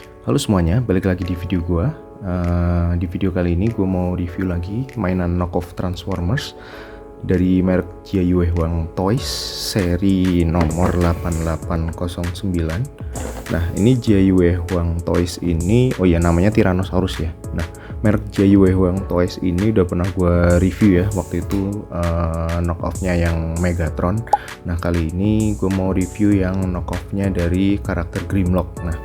Halo semuanya, balik lagi di video gua. Di video kali ini gue mau review lagi mainan knockoff Transformers dari merek Jiayue Huang Toys seri nomor 8809. Nah, ini Jiayue Huang Toys ini, oh ya, namanya Tyrannosaurus ya. Nah, merek Jiayue Huang Toys ini udah pernah gue review ya, waktu itu knockoffnya yang Megatron. Nah, kali ini gue mau review yang knockoffnya dari karakter Grimlock. Nah,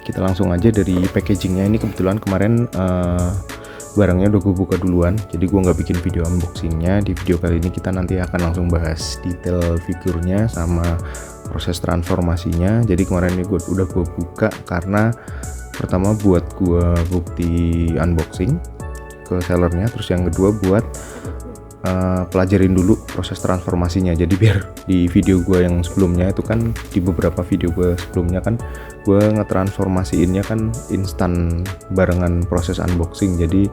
kita langsung aja dari packagingnya. Ini kebetulan kemarin barangnya udah gue buka duluan, jadi gue nggak bikin video unboxingnya. Di video kali ini kita nanti akan langsung bahas detail figurnya sama proses transformasinya. Jadi kemarin ini udah gue buka karena pertama buat gue bukti unboxing ke sellernya, terus yang kedua buat pelajarin dulu proses transformasinya. Jadi biar di video gue yang sebelumnya itu kan, di beberapa video gue sebelumnya kan gue ngetransformasiinnya kan instan barengan proses unboxing, jadi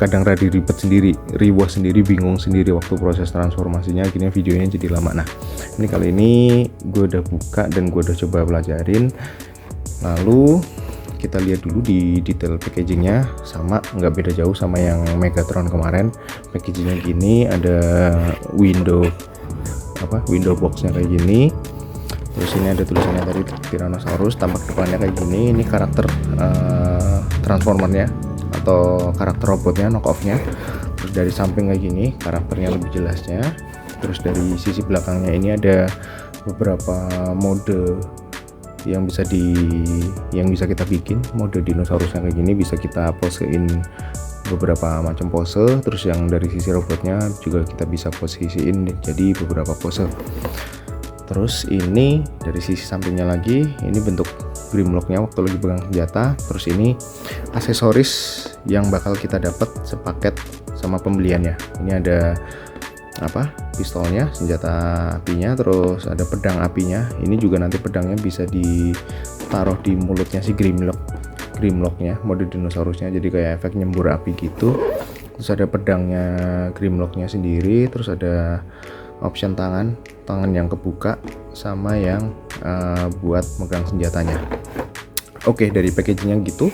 kadang rada ribet sendiri, riwah sendiri, bingung sendiri waktu proses transformasinya, akhirnya videonya jadi lama. Nah, ini kali ini gue udah buka dan gue udah coba pelajarin. Lalu kita lihat dulu di detail packagingnya, sama nggak beda jauh sama yang Megatron kemarin. Packagingnya gini, ada window boxnya kayak gini, terus ini ada tulisannya tadi Tyrannosaurus, tampak depannya kayak gini. Ini karakter transformernya atau karakter robotnya, knockoffnya. Terus dari samping kayak gini karakternya lebih jelasnya. Terus dari sisi belakangnya ini ada beberapa mode yang bisa kita bikin. Mode dinosaurusnya kayak gini, bisa kita posein beberapa macam pose. Terus yang dari sisi robotnya juga kita bisa posisiin jadi beberapa pose. Terus ini dari sisi sampingnya lagi, ini bentuk Grimlocknya waktu lagi pegang senjata. Terus ini aksesoris yang bakal kita dapat sepaket sama pembeliannya. Ini ada pistolnya, senjata apinya, terus ada pedang apinya. Ini juga nanti pedangnya bisa ditaruh di mulutnya si Grimlocknya, mode dinosaurusnya, jadi kayak efek nyembur api gitu. Terus ada pedangnya Grimlocknya sendiri. Terus ada option tangan yang kebuka sama yang buat megang senjatanya. Oke, dari packagingnya gitu.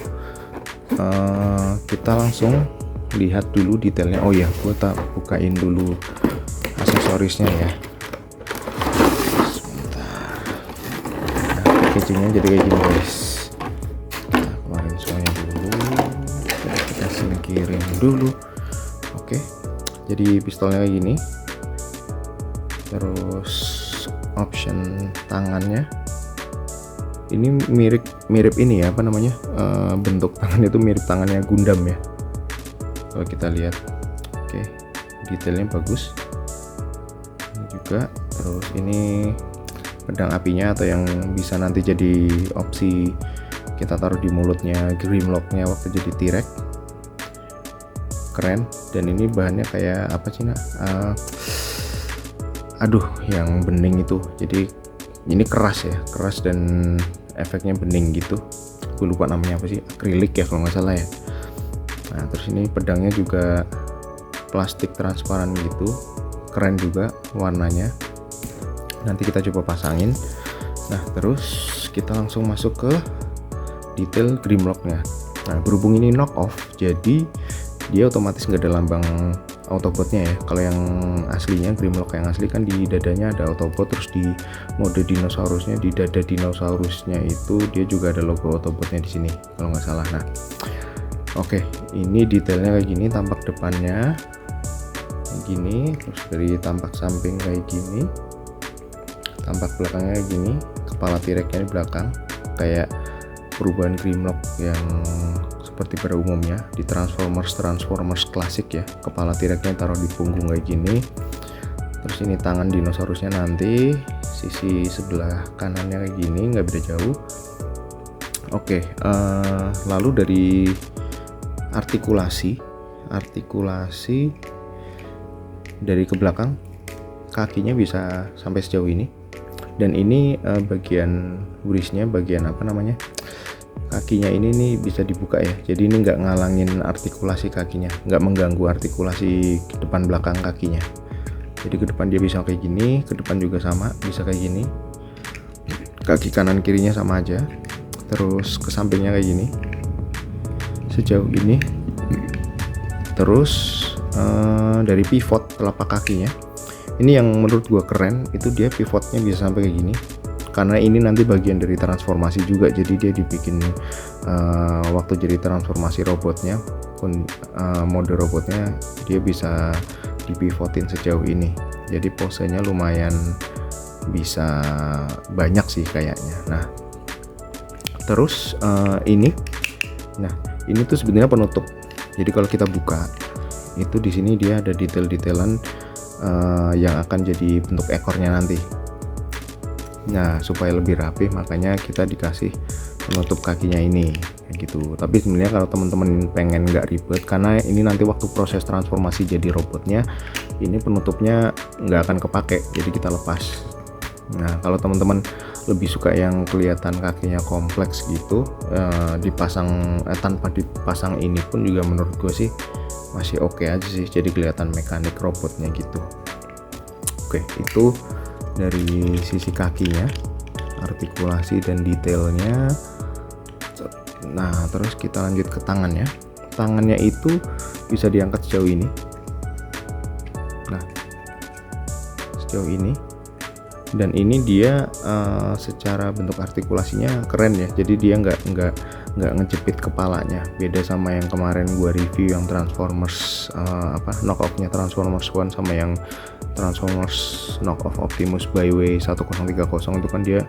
Kita langsung lihat dulu detailnya. Oh ya, gue tak bukain dulu aksesorisnya ya. Sebentar. Nah, packagingnya jadi kayak gini guys. Kita keluarin semuanya dulu, kita singkirin dulu. Oke, jadi pistolnya kayak gini. Terus option tangannya ini mirip ini ya, bentuk tangannya itu mirip tangannya Gundam ya kalau kita lihat. Oke, detailnya bagus ini juga. Terus ini pedang apinya, atau yang bisa nanti jadi opsi kita taruh di mulutnya Grimlocknya waktu jadi T-Rex. Keren. Dan ini bahannya kayak apa sih yang bening itu, jadi ini keras dan efeknya bening gitu. Gue lupa namanya apa sih, akrilik ya kalau nggak salah ya. Nah, terus ini pedangnya juga plastik transparan gitu, keren juga warnanya. Nanti kita coba pasangin. Nah, terus kita langsung masuk ke detail Grimlocknya. Nah, berhubung ini knockoff, jadi dia otomatis nggak ada lambang Autobotnya ya. Kalau yang aslinya, Grimlock yang asli kan di dadanya ada Autobot, terus di mode dinosaurusnya, di dada dinosaurusnya itu dia juga ada logo Autobotnya di sini kalau nggak salah. Nah, oke, ini detailnya kayak gini, tampak depannya kayak gini, terus dari tampak samping kayak gini, tampak belakangnya kayak gini. Kepala T-Rex-nya di belakang, kayak perubahan Grimlock yang seperti pada umumnya di Transformers klasik ya. Kepala T-Rex-nya taruh di punggung kayak gini. Terus ini tangan dinosaurusnya nanti sisi sebelah kanannya kayak gini, nggak beda jauh. Oke, lalu dari artikulasi dari ke belakang, kakinya bisa sampai sejauh ini. Dan ini bagian wristnya, kakinya ini nih bisa dibuka ya, jadi ini nggak ngalangin artikulasi kakinya, nggak mengganggu artikulasi depan belakang kakinya. Jadi ke depan dia bisa kayak gini, ke depan juga sama bisa kayak gini, kaki kanan kirinya sama aja. terus ke sampingnya kayak gini sejauh ini. Terus dari pivot telapak kakinya ini yang menurut gua keren, itu dia pivotnya bisa sampai kayak gini, karena ini nanti bagian dari transformasi juga. Jadi dia dibikin waktu jadi transformasi robotnya, mode robotnya dia bisa dipivotin sejauh ini. Jadi posenya lumayan bisa banyak sih kayaknya. Nah terus ini tuh sebenarnya penutup. Jadi kalau kita buka itu di sini dia ada detail-detailan yang akan jadi bentuk ekornya nanti. Nah supaya lebih rapi makanya kita dikasih penutup kakinya ini kayak gitu. Tapi sebenarnya kalau teman-teman pengen nggak ribet, karena ini nanti waktu proses transformasi jadi robotnya ini penutupnya nggak akan kepake, jadi kita lepas. Nah kalau teman-teman lebih suka yang kelihatan kakinya kompleks gitu, dipasang tanpa dipasang ini pun juga menurut gue sih masih oke aja sih, jadi kelihatan mekanik robotnya gitu. Oke, itu dari sisi kakinya, artikulasi dan detailnya. Nah terus kita lanjut ke tangannya. Tangannya itu bisa diangkat sejauh ini. Nah sejauh ini, dan ini dia secara bentuk artikulasinya keren ya. Jadi dia nggak ngejepit kepalanya, beda sama yang kemarin gua review yang Transformers knock-off-nya Transformers One sama yang Transformers knock-off Optimus Byway 1030 itu kan dia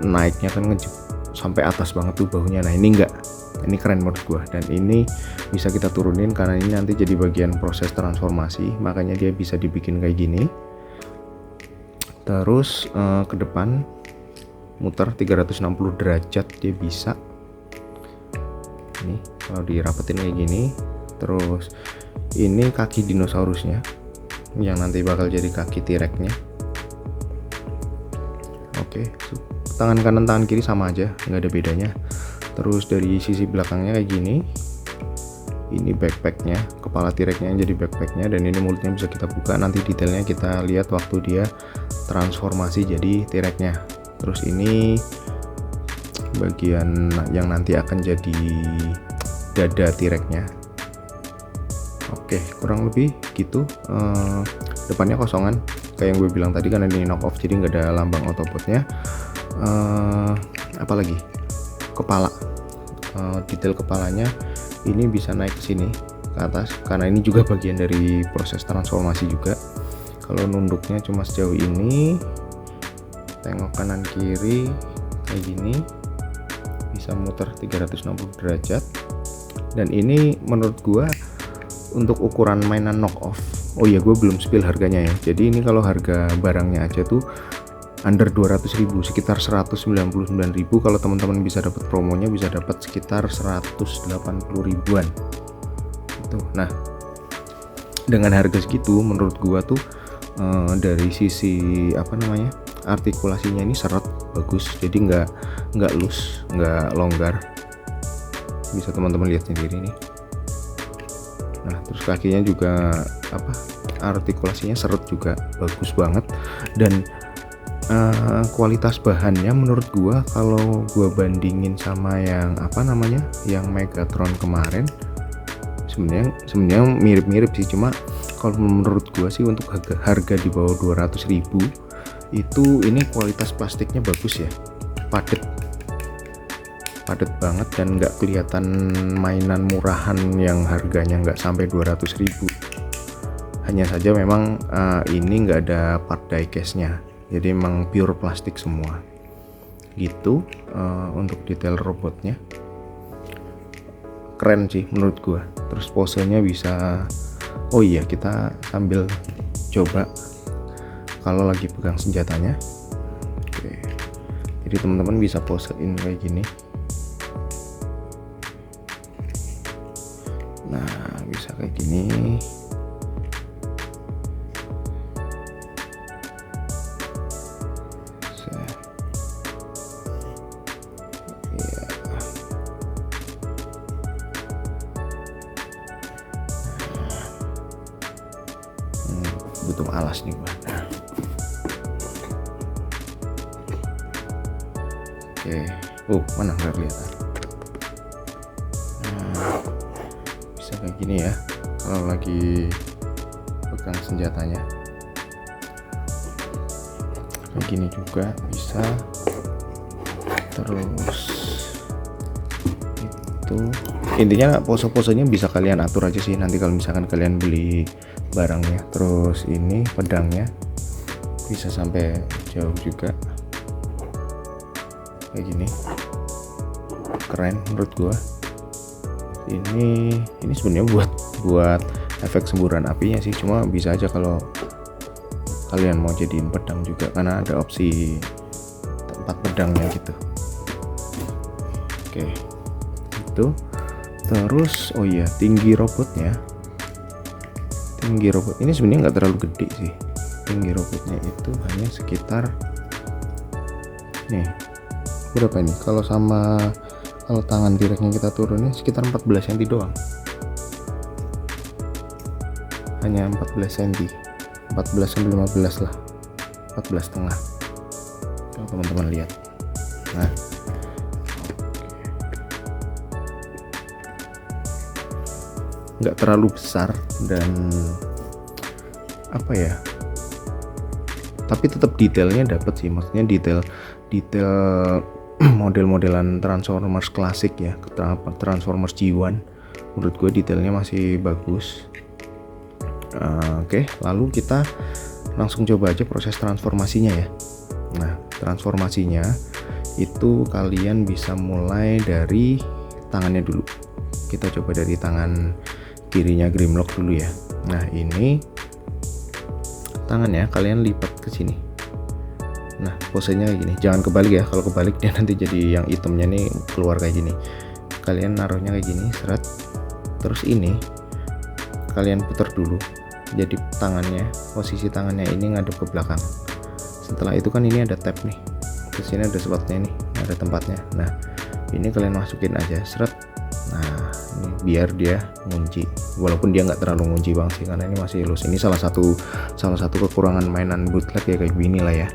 naiknya kan ngejep sampai atas banget tuh bahunya. Nah ini enggak, ini keren menurut gua, dan ini bisa kita turunin karena ini nanti jadi bagian proses transformasi, makanya dia bisa dibikin kayak gini. Terus ke depan muter 360 derajat dia bisa. Nih kalau dirapetin kayak gini. Terus ini kaki dinosaurusnya yang nanti bakal jadi kaki T-Rex-nya. Oke, tangan kanan tangan kiri sama aja, nggak ada bedanya. Terus dari sisi belakangnya kayak gini, ini backpacknya, kepala T-Rex-nya yang jadi backpacknya, dan ini mulutnya bisa kita buka. Nanti detailnya kita lihat waktu dia transformasi jadi T-Rex-nya. Terus ini bagian yang nanti akan jadi dada T-Rex-nya. Oke, kurang lebih gitu. Depannya kosongan kayak yang gue bilang tadi, kan ini knock off jadi nggak ada lambang Autobotnya. Apalagi kepala, detail kepalanya ini bisa naik ke sini ke atas karena ini juga bagian dari proses transformasi juga. Kalau nunduknya cuma sejauh ini, tengok kanan kiri kayak gini, bisa muter 360 derajat. Dan ini menurut gua untuk ukuran mainan knock off, oh iya gue belum spill harganya ya. Jadi ini kalau harga barangnya aja tuh under 200.000, sekitar 199.000. Kalau teman-teman bisa dapat promonya bisa dapat sekitar 180 ribuan itu. Nah dengan harga segitu menurut gua tuh dari sisi artikulasinya ini seret bagus, jadi nggak loose, nggak longgar, bisa teman-teman lihat sendiri nih. Nah terus kakinya juga artikulasinya seret juga bagus banget, dan kualitas bahannya menurut gua kalau gua bandingin sama yang yang Megatron kemarin sebenarnya mirip-mirip sih, cuma kalau menurut gua sih untuk harga di bawah 200.000 itu ini kualitas plastiknya bagus ya, padet banget dan nggak kelihatan mainan murahan yang harganya nggak sampai 200.000. Hanya saja memang ini nggak ada part die case-nya, jadi emang pure plastik semua gitu. Untuk detail robotnya keren sih menurut gua. Terus posenya bisa, oh iya kita sambil coba kalau lagi pegang senjatanya. Oke, jadi teman-teman bisa posein kayak gini. Nah bisa kayak gini. Butuh alas nih gua. Nah. Oke. Mana nggak kelihatan. Nah, bisa kayak gini ya kalau lagi pegang senjatanya. Kayak gini juga bisa. Terus itu intinya pose-posenya bisa kalian atur aja sih nanti kalau misalkan kalian beli barangnya. Terus ini pedangnya bisa sampai jauh juga kayak gini, keren menurut gua. Ini sebenarnya buat efek semburan apinya sih, cuma bisa aja kalau kalian mau jadiin pedang juga karena ada opsi tempat pedangnya gitu. Oke, itu terus oh iya, tinggi robotnya ini sebenarnya nggak terlalu gede sih. Tinggi robotnya itu hanya sekitar nih berapa ini, kalau tangan direknya kita turunin sekitar 14 cm doang, hanya 14 cm, 14 sampai 15 lah, 14 setengah kalau teman-teman lihat. Nah, nggak terlalu besar dan apa ya, tapi tetap detailnya dapet sih, maksudnya detail model-modelan Transformers klasik ya, Transformers G1 menurut gue detailnya masih bagus. Oke, lalu kita langsung coba aja proses transformasinya ya. Nah, transformasinya itu kalian bisa mulai dari tangannya dulu. Kita coba dari tangan kirinya Grimlock dulu ya. Nah, ini tangannya kalian lipat ke sini. Nah, posenya kayak gini, jangan kebalik ya, kalau kebalik dia nanti jadi yang hitamnya nih keluar kayak gini. Kalian naruhnya kayak gini, seret. Terus ini kalian putar dulu, jadi posisi tangannya ini ngadep ke belakang. Setelah itu kan ini ada tab nih, terus ini ada slotnya nih, ada tempatnya. Nah, ini kalian masukin aja, seret. Nah, ini biar dia ngunci, walaupun dia nggak terlalu ngunci bang sih, karena ini masih halus. Ini salah satu kekurangan mainan bootleg ya kayak gini lah ya,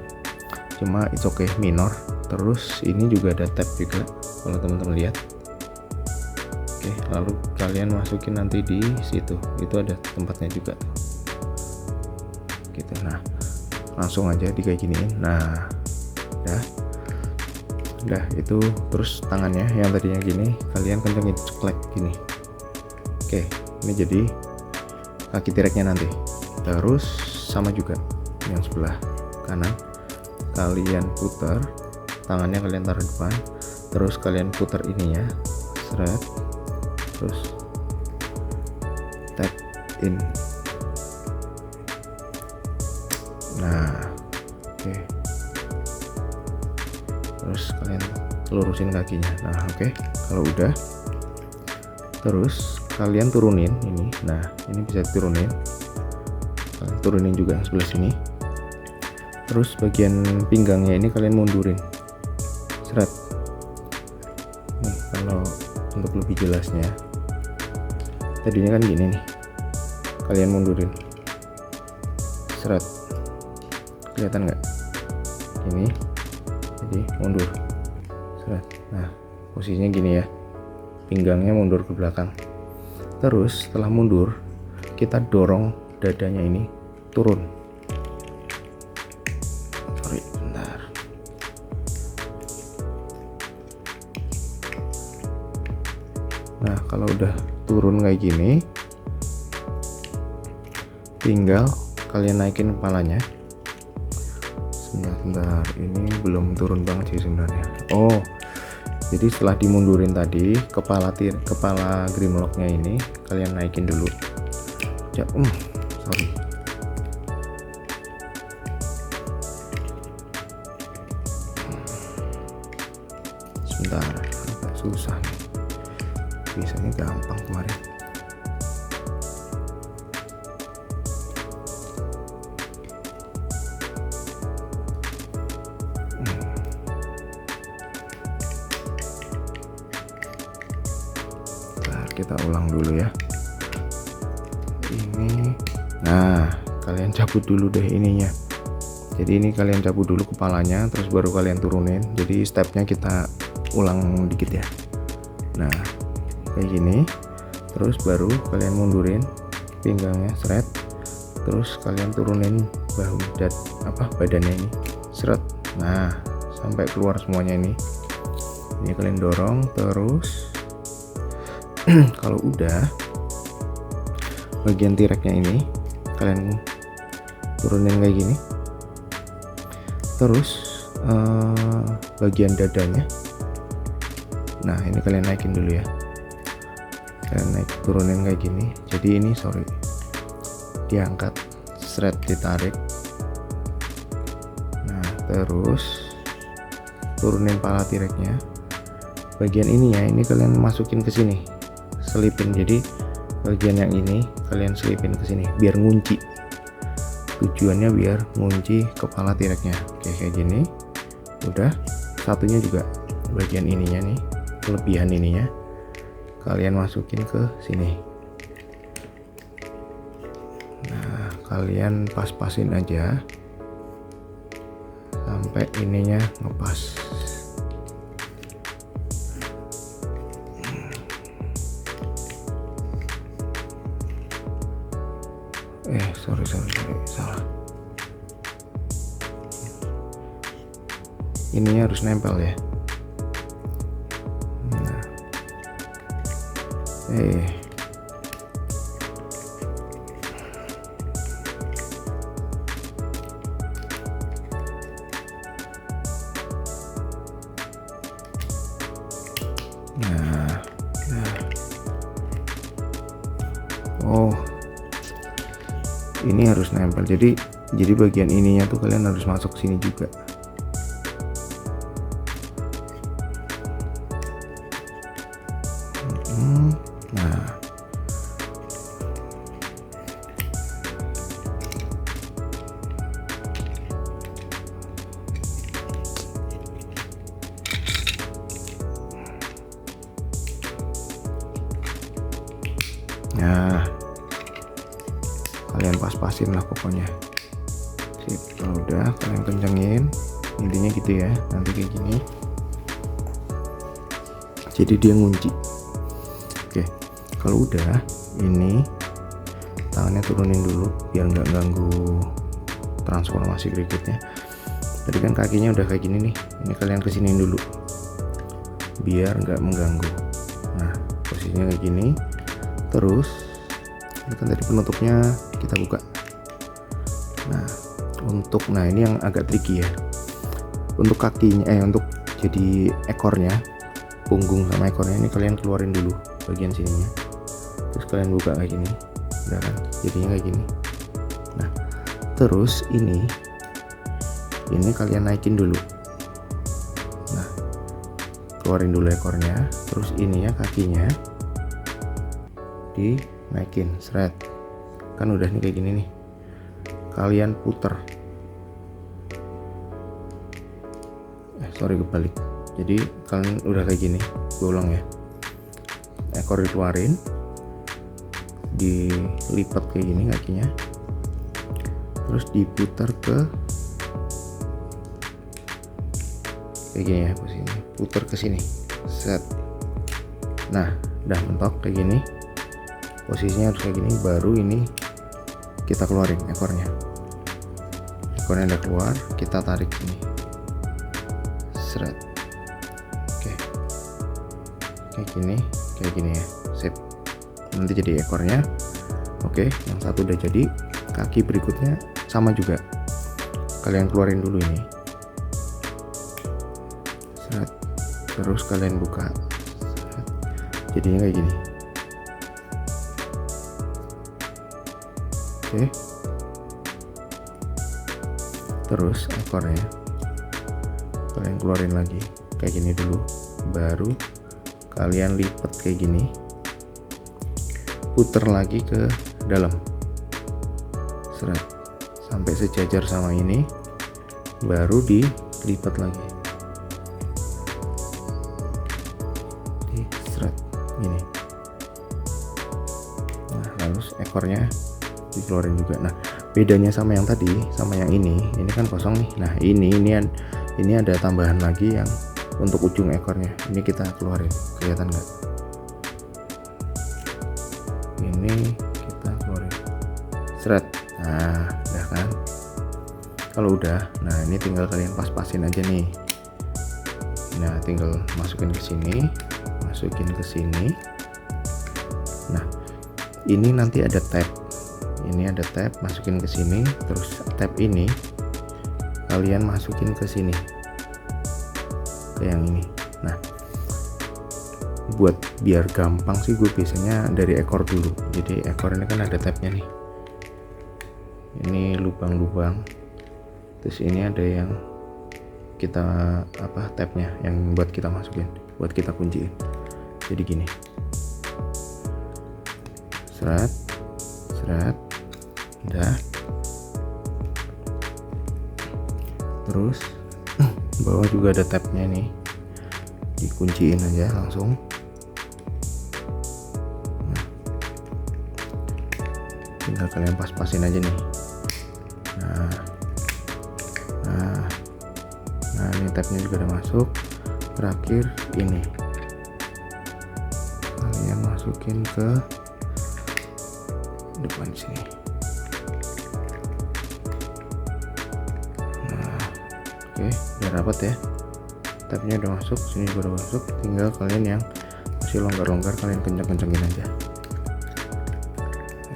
cuma it's okay, minor. Terus ini juga ada tab juga kalau teman-teman lihat. Oke, lalu kalian masukin nanti di situ, itu ada tempatnya juga tuh gitu. Nah, langsung aja di kayak giniin. Nah, udah itu. Terus tangannya yang tadinya gini kalian kencengin, ceklek gini. Oke, ini jadi kaki direknya nanti. Terus sama juga yang sebelah kanan, kalian putar tangannya, kalian taruh depan, terus kalian putar ininya, seret, terus tap in. Nah, oke. Terus kalian lurusin kakinya. Nah, oke. Kalau udah, terus kalian turunin ini. Nah, ini bisa turunin. Kalian turunin juga yang sebelah sini. Terus bagian pinggangnya ini kalian mundurin, seret. Nih, kalau untuk lebih jelasnya, tadinya kan gini nih, kalian mundurin, seret. Kelihatan nggak? Ini jadi mundur, seret. Nah, posisinya gini ya, pinggangnya mundur ke belakang. Terus setelah mundur, kita dorong dadanya ini turun. Bentar. Nah, kalau udah turun kayak gini, tinggal kalian naikin kepalanya. Sebentar, ini belum turun banget sih sebenarnya. Oh, jadi setelah dimundurin tadi, kepala Grimlocknya ini kalian naikin dulu. Sorry. Sebentar, agak susah nih. Biasanya gampang kemarin. Kita ulang dulu ya. Ini, nah kalian cabut dulu deh ininya. Jadi ini kalian cabut dulu kepalanya, terus baru kalian turunin. Jadi stepnya kita ulang dikit ya. Nah kayak gini, terus baru kalian mundurin pinggangnya, seret, terus kalian turunin bahu dan badannya ini, seret. Nah sampai keluar semuanya ini kalian dorong terus. Kalau udah, bagian T-Rex-nya ini kalian turunin kayak gini, terus bagian dadanya, nah ini kalian naikin dulu ya, kalian turunin kayak gini. Jadi ini diangkat, seret, ditarik. Nah terus turunin pala T-Rex-nya, bagian ini ya, ini kalian masukin ke sini, selipin. Jadi bagian yang ini kalian selipin ke sini biar ngunci, tujuannya biar ngunci kepala T-Rex-nya. Oke, kayak gini. Udah, satunya juga bagian ininya nih, kelebihan ininya kalian masukin ke sini. Nah kalian pas-pasin aja sampai ininya ngepas. Sorry, salah. Ininya harus nempel ya. Nah, oh, ini harus nempel. Jadi bagian ininya tuh kalian harus masuk sini juga. Nah kalian pas-pasin lah pokoknya. Sip, kalau udah kalian kencengin, intinya gitu ya, nanti kayak gini. Jadi dia ngunci. Oke, kalau udah, ini tangannya turunin dulu biar nggak ganggu transformasi berikutnya. Tadi kan kakinya udah kayak gini nih, ini kalian kesiniin dulu biar nggak mengganggu. Nah posisinya kayak gini. Terus ini kan tadi penutupnya kita buka. Nah ini yang agak tricky ya. Untuk kakinya, untuk jadi ekornya, punggung sama ekornya ini kalian keluarin dulu bagian sininya. Terus kalian buka kayak gini, udah kan? Jadinya kayak gini. Nah terus ini kalian naikin dulu. Nah keluarin dulu ekornya, terus ininya kakinya dinaikin, seret. Kan udah nih kayak gini nih, kalian puter. Kebalik. Jadi kalian udah kayak gini, gue ulang ya, ekor dikeluarin, dilipat kayak gini kakinya, terus diputar ke kayak gini ya, posisinya putar ke sini, set. Nah udah mentok kayak gini, posisinya harus kayak gini. Baru ini kita keluarin ekornya udah keluar, kita tarik ini, seret. Oke, kayak gini ya, sip. Nanti jadi ekornya. Oke, yang satu udah jadi. Kaki berikutnya sama juga, kalian keluarin dulu ini, seret. Terus kalian buka, seret. Jadinya kayak gini. Oke, terus ekornya kalian keluarin lagi kayak gini dulu, baru kalian lipat kayak gini, puter lagi ke dalam, seret, sampai sejajar sama ini, baru dilipat lagi, seret gini. Nah lalu ekornya dikeluarin juga. Nah bedanya sama yang tadi sama yang ini kan kosong nih. Nah ini ada tambahan lagi yang untuk ujung ekornya. Ini kita keluarin, kelihatan nggak? Ini kita keluarin, seret. Nah udah kan. Kalau udah, nah ini tinggal kalian pas-pasin aja nih. Nah tinggal masukin ke sini, masukin ke sini. Nah ini nanti ada tab, ini ada tab, masukin ke sini. Terus tab ini kalian masukin ke sini, ke yang ini. Nah buat biar gampang sih gue biasanya dari ekor dulu. Jadi ekor ini kan ada tabnya nih, ini lubang-lubang. Terus ini ada yang kita tabnya yang buat kita masukin, buat kita kunciin. Jadi gini, seret, udah. Terus bawah juga ada tabnya nih, dikunciin aja langsung. Nah, tinggal kalian pas-pasin aja nih. Nah ini tabnya juga udah masuk. Terakhir ini kalian masukin ke depan sini. Nah oke, biar rapat ya. Tabnya udah masuk, sini juga udah masuk. Tinggal kalian yang masih longgar-longgar kalian kenceng-kencengin aja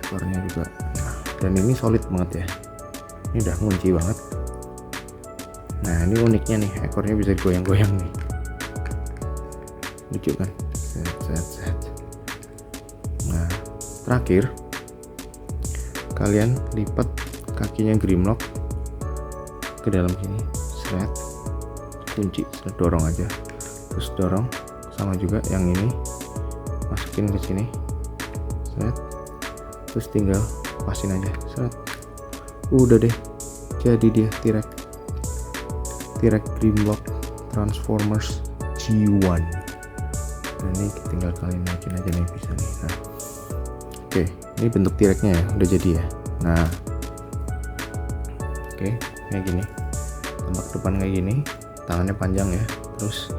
ekornya juga. Nah, dan ini solid banget ya, ini udah ngunci banget. Nah ini uniknya nih, ekornya bisa goyang-goyang nih, lucu kan? Set. Nah terakhir kalian lipat kakinya Grimlock ke dalam sini, seret, kunci, seret, dorong aja, terus dorong. Sama juga yang ini masukin ke sini, seret, terus tinggal pasin aja, seret. Udah deh, jadi dia T-Rex Grimlock Transformers G1. Nah ini tinggal kalian naikin aja nih, bisa nih. Nah oke, ini bentuk T-Rex-nya ya, udah jadi ya. Nah oke, kayak gini, tampak depan kayak gini, tangannya panjang ya. Terus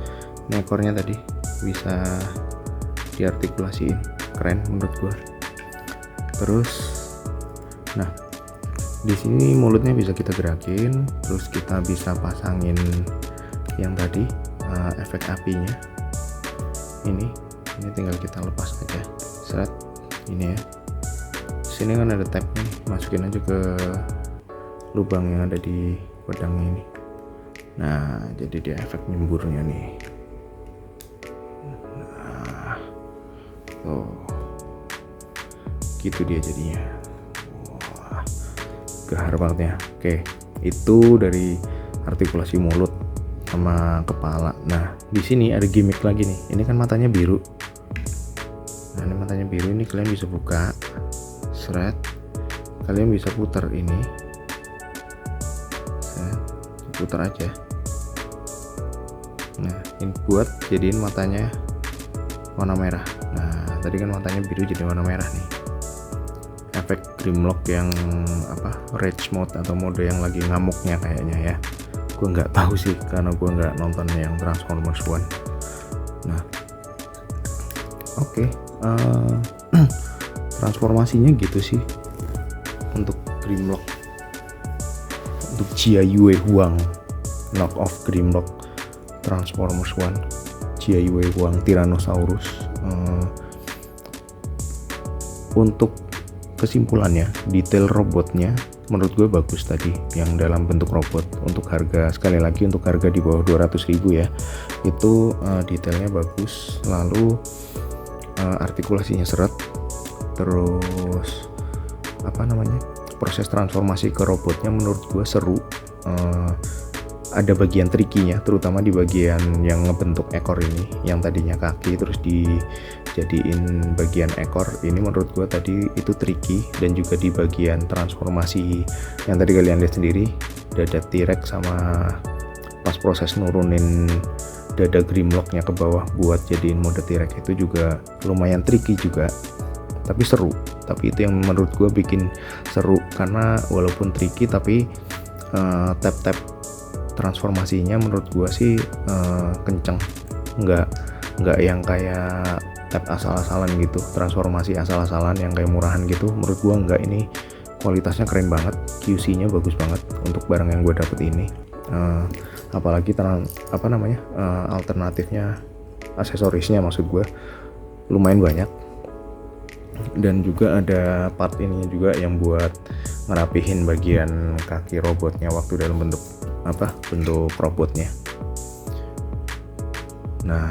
ini ekornya tadi bisa diartikulasiin, keren menurut gua. Terus nah di sini mulutnya bisa kita gerakin, terus kita bisa pasangin yang tadi efek apinya. Ini tinggal kita lepas aja, seret. Ini ya, sini kan ada tabnya, masukin aja ke lubang yang ada di pedangnya ini. Nah jadi dia efek nyemburnya nih. Nah tuh, gitu dia jadinya. Gahar banget ya. Oke, itu dari artikulasi mulut sama kepala. Nah di sini ada gimmick lagi nih. Ini kan matanya biru. Nah ini matanya biru, ini kalian bisa buka, seret. Kalian bisa putar ini, seret, putar aja. Nah ini buat jadiin matanya warna merah. Nah tadi kan matanya biru jadi warna merah nih. Efek Grimlock yang rage mode atau mode yang lagi ngamuknya kayaknya ya. Gue nggak tahu sih karena gue nggak nonton yang Transformers One. Nah oke, transformasinya gitu sih untuk Grimlock, untuk Jia Yue Huang knock off Grimlock Transformers One, Jia Yue Huang Tyrannosaurus. Untuk kesimpulannya, detail robotnya menurut gue bagus tadi yang dalam bentuk robot. Untuk harga, sekali lagi untuk harga di bawah 200.000 ya, itu detailnya bagus. Lalu artikulasinya seret. Terus proses transformasi ke robotnya menurut gue seru. Ada bagian trikinya, terutama di bagian yang ngebentuk ekor ini, yang tadinya kaki terus dijadiin bagian ekor. Ini menurut gue tadi itu tricky. Dan juga di bagian transformasi yang tadi kalian lihat sendiri, dada T-Rex sama pas proses nurunin dada Grimlocknya ke bawah buat jadiin mode T-Rex itu juga lumayan tricky juga, tapi seru. Tapi itu yang menurut gue bikin seru, karena walaupun tricky tapi tab-tab transformasinya menurut gua sih kenceng, nggak yang kayak tab asal-asalan gitu, transformasi asal-asalan yang kayak murahan gitu. Menurut gua nggak, ini kualitasnya keren banget, QC-nya bagus banget untuk barang yang gue dapet ini. Apalagi alternatifnya, aksesorisnya maksud gue lumayan banyak, dan juga ada part ini juga yang buat ngerapihin bagian kaki robotnya waktu dalam bentuk robotnya. Nah,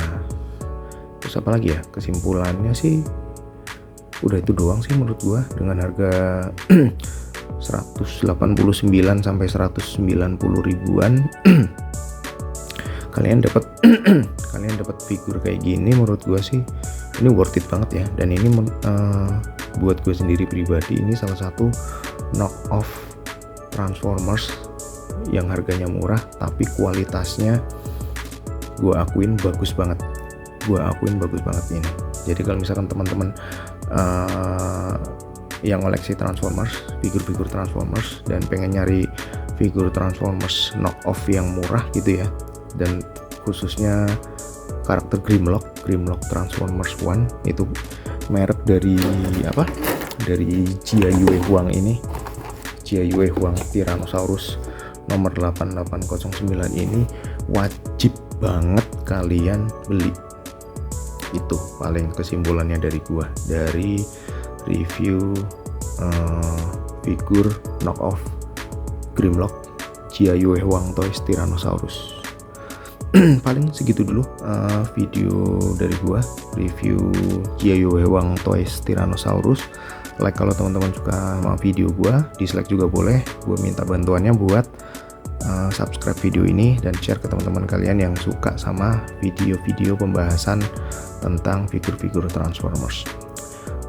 terus apa lagi ya, kesimpulannya sih udah itu doang sih menurut gua. Dengan harga 189 sampai 190 ribuan kalian dapat figur kayak gini. Menurut gua sih ini worth it banget ya. Dan ini buat gue sendiri pribadi, ini salah satu knock off Transformers yang harganya murah tapi kualitasnya gue akuin bagus banget ini. Jadi kalau misalkan teman-teman yang koleksi Transformers, figur-figur Transformers, dan pengen nyari figur Transformers knock off yang murah gitu ya, dan khususnya karakter Grimlock Transformers One, itu merek dari Jiayue Huang ini, Jiayue Huang Tyrannosaurus nomor 8809 ini wajib banget kalian beli. Itu paling kesimpulannya dari gua dari review figur knock off Grimlock Jiayue Huang Toys Tyrannosaurus. Paling segitu dulu video dari gua review Jiayue Huang Toys Tyrannosaurus. Like kalau teman-teman suka sama video gua, dislike juga boleh. Gua minta bantuannya buat subscribe video ini dan share ke teman-teman kalian yang suka sama video-video pembahasan tentang figur-figur Transformers.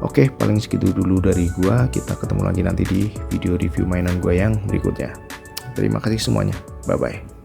Oke, paling segitu dulu dari gua. Kita ketemu lagi nanti di video review mainan gua yang berikutnya. Terima kasih semuanya. Bye bye.